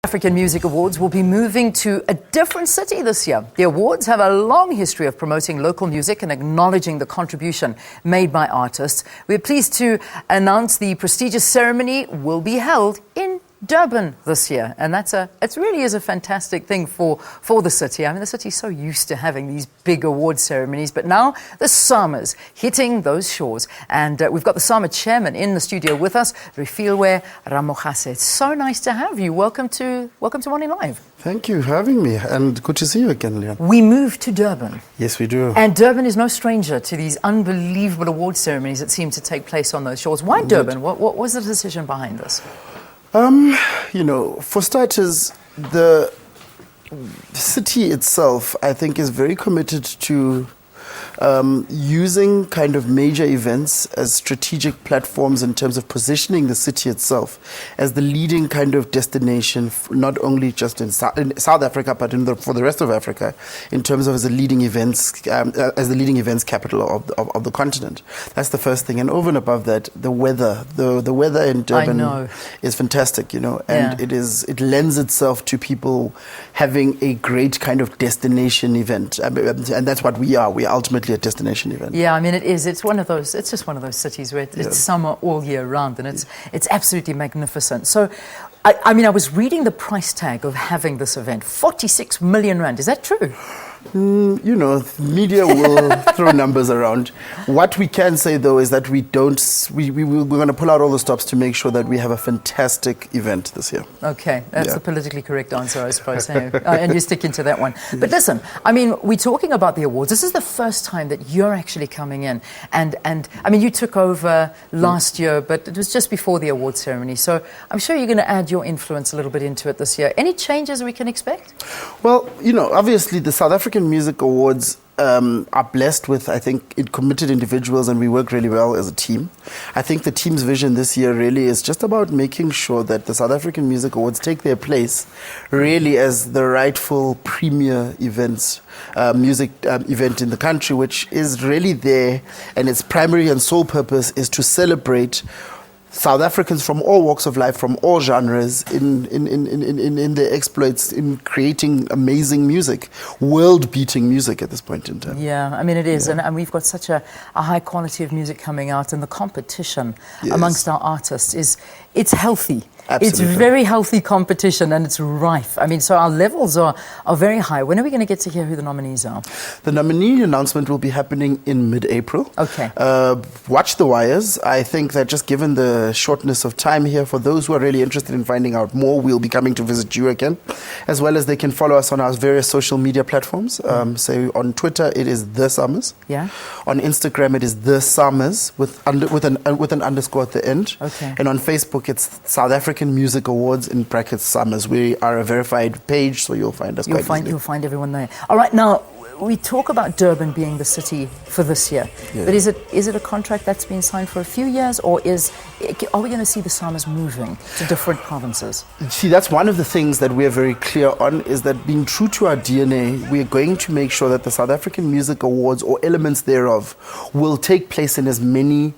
African Music Awards will be moving to a different city this year. The awards have a long history of promoting local music and acknowledging the contribution made by artists. We're pleased to announce the prestigious ceremony will be held in Durban this year, and it really is a fantastic thing for the city. I mean, the city's so used to having these big award ceremonies, but now the SAMA's hitting those shores, and we've got the SAMA chairman in the studio with us, Refiloe Ramogase. It's so nice to have you. Welcome to Morning Live. Thank you for having me, and good to see you again, Leon. We moved to Durban. Yes, we do. And Durban is no stranger to these unbelievable award ceremonies that seem to take place on those shores. Why Durban? What was the decision behind this? For starters, the city itself, I think, is very committed to using kind of major events as strategic platforms in terms of positioning the city itself as the leading kind of destination, not only just in South Africa, but for the rest of Africa, in terms of as the leading events capital of the continent. That's the first thing. And over and above that, the weather in Durban is fantastic, and it lends itself to people having a great kind of destination event, and that's what we are. We are ultimately a destination event. Yeah, I mean, it is. It's just one of those cities where it's summer all year round, and it's absolutely magnificent. So, I was reading the price tag of having this event, 46 million rand. Is that true? Media will throw numbers around. What we can say, though, is that we're going to pull out all the stops to make sure that we have a fantastic event this year. Okay, that's the politically correct answer, I suppose. And you're sticking to that one. But listen, I mean, we're talking about the awards. This is the first time that you're actually coming in. And I mean, you took over last year, but it was just before the award ceremony. So I'm sure you're going to add your influence a little bit into it this year. Any changes we can expect? Well, obviously the South African Music Awards are blessed with, I think, committed individuals, and we work really well as a team. I think the team's vision this year really is just about making sure that the South African Music Awards take their place really as the rightful premier music event in the country, which is really there, and its primary and sole purpose is to celebrate South Africans from all walks of life, from all genres, in their exploits in creating amazing music, world-beating music at this point in time. Yeah, I mean, it is. And we've got such a high quality of music coming out, and the competition amongst our artists it's healthy. Absolutely. It's very healthy competition, and it's rife. I mean, so our levels are very high. When are we going to get to hear who the nominees are? The nominee announcement will be happening in mid-April. Okay. Watch the wires. I think that just given the shortness of time here, for those who are really interested in finding out more, we'll be coming to visit you again, as well as they can follow us on our various social media platforms. So on Twitter, it is The Summers. Yeah. On Instagram, it is The Summers with an underscore at the end. Okay. And on Facebook, it's South African Music Awards in brackets Summers. We are a verified page, so you'll find us quite easily. You'll find everyone there. All right, now we talk about Durban being the city for this year, but is it a contract that's been signed for a few years, or are we going to see the SAMAs moving to different provinces? See, that's one of the things that we are very clear on, is that being true to our DNA, we are going to make sure that the South African Music Awards, or elements thereof, will take place in as many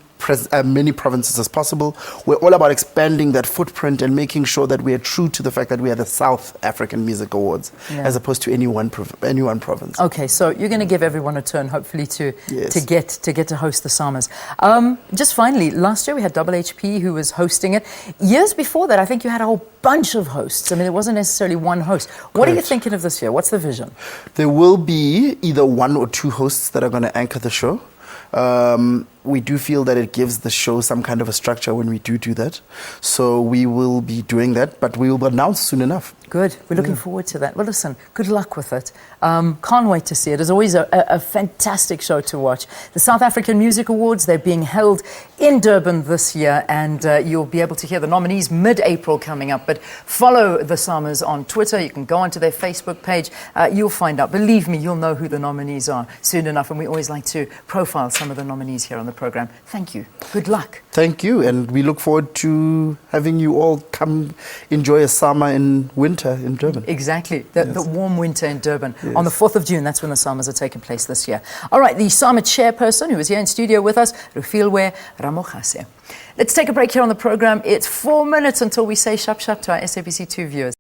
provinces as possible. We're all about expanding that footprint and making sure that we are true to the fact that we are the South African Music Awards, as opposed to any one province. Okay, so you're going to give everyone a turn, hopefully, to get to host the SAMAs. Just finally, last year we had Double HP who was hosting it. Years before that, I think you had a whole bunch of hosts. I mean, it wasn't necessarily one host. What are you thinking of this year? What's the vision? There will be either one or two hosts that are going to anchor the show. We do feel that it gives the show some kind of a structure when we do that. So we will be doing that, but we will announce soon enough. Good. We're looking forward to that. Well, listen, good luck with it. Can't wait to see it. It's always a fantastic show to watch. The South African Music Awards, they're being held in Durban this year, and you'll be able to hear the nominees mid-April coming up. But follow the SAMAs on Twitter. You can go onto their Facebook page. You'll find out. Believe me, you'll know who the nominees are soon enough, and we always like to profile some of the nominees here on the program. Thank you. Good luck. Thank you, and we look forward to having you all come enjoy a summer in winter in Durban. Exactly, the warm winter in Durban. On the 4th of June, that's when the SAMAs are taking place this year. All right, the SAMA chairperson who is here in studio with us, Refiloe Ramogase. Let's take a break here on the program. It's 4 minutes until we say shap shap to our SABC2 viewers.